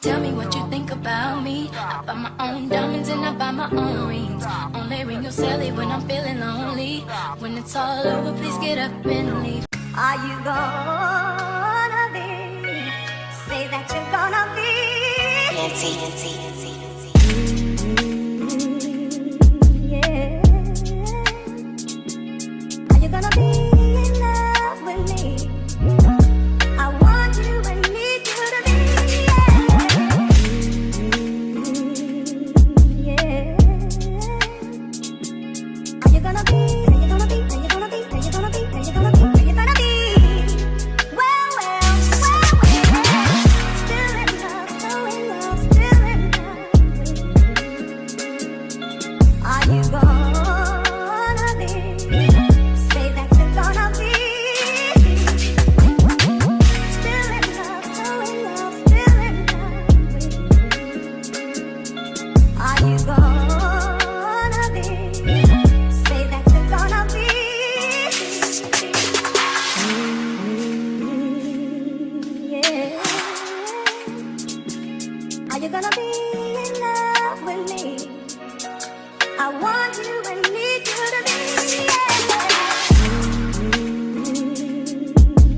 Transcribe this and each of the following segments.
Tell me what you think about me. I buy my own diamonds and I buy my own rings. Only ring your celly when I'm feeling lonely. When it's all over, please get up and leave. Are you gonna be? Say that you're gonna be. Yeah. Are you gonna be in love with me? I want you and need you to be. Yeah. Are you gonna be? Are you gonna be? Are you gonna be? Are you gonna be? Are you gonna be? Are you gonna be? Well, still in love, so in love, still in love. Are you gonna be? Say that you're gonna be. Still in love, so in love, still in love. Are you gonna be? Say that you're gonna be. Yeah. Are you gonna be in love with me? I want you and need you to be.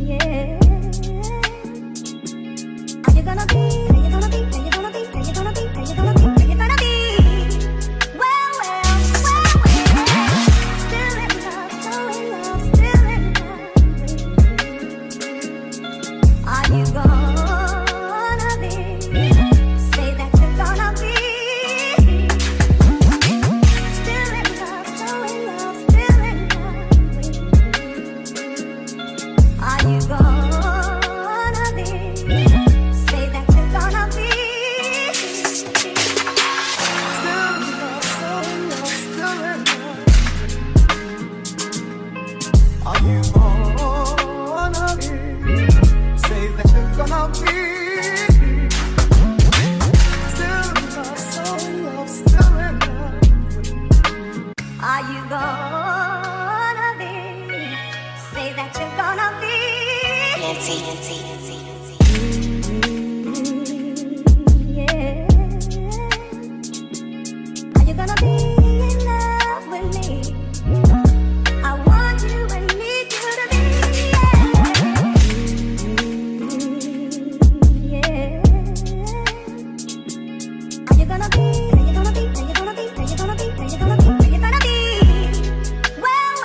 Yeah. Are you gonna be? Are you gonna be? Are you gonna be? Are you gonna be? Are you gonna be? Are you gonna be? Well, still in love, so in love, still in love. Are you gonna be? Say that you're gonna be. Still in love, so in love, still in love. Are you gonna be? Say that you're gonna be. Still in love, so in love, still in love. Are you gonna be? Say that you're gonna be. Still in love, so in love, still in love. Are you gonna be? Say that you're gonna be. Yeah. Are you gonna be in love with me? I want you and need you to be. Yeah. Are you gonna be? Are you gonna be? Are you gonna be? Are you gonna be? Are you gonna be? Are you gonna be? Well,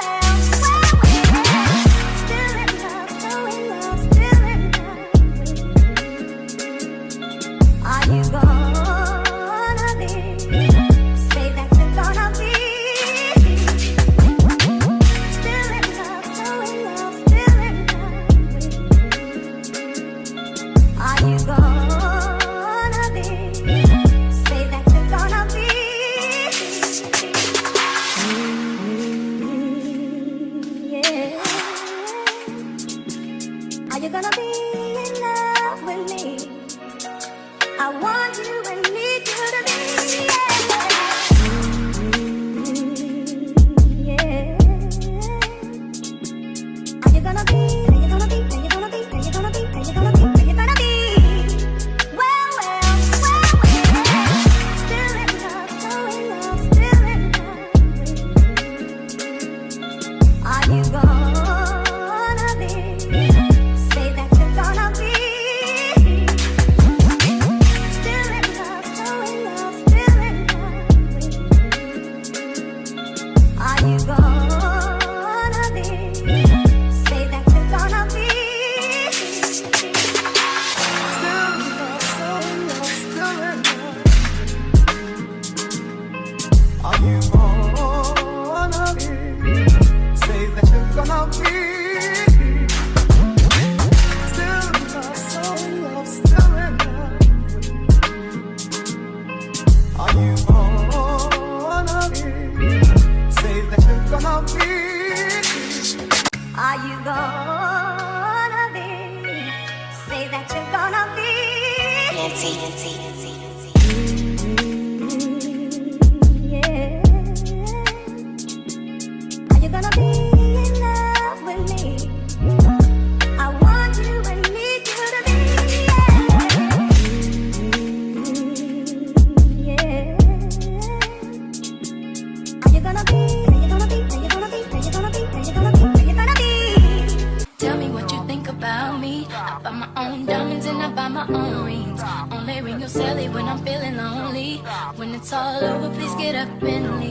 still in love, so in love, still in love. Are you gonna be? Say that you're gonna be. Still in love, so in love, still in love. Are you gonna be? Say that you're gonna be. Yeah. Are you gonna be in love with me? I want you and need you to be. Yeah. Are you gonna be? Are you gonna be? Are you gonna be? Are you gonna be? Are you gonna be? Are you gonna be? Well, still in love, so in love, still in love. Are you gonna be? Say that you're gonna be. Still in love, so in love, still in love. Are you gonna be? Say that you're gonna be. Still in love, so in love, still in love. Are you gonna be? Say that you're gonna be. Still in love, so in love, still in love. Are you gonna be? Say that you're gonna be. Are you gonna be? Say that you're gonna be. Yeah. Are you gonna be in love with me? I want you and need you to be. gonna be, where you gonna be, where you gonna be, where you gonna be, where you gonna be, where you gonna be. Tell me what you think about me. I buy my own diamonds and I buy my own rings. Only ring your celly when I'm feeling lonely. When it's all over, please get up and leave.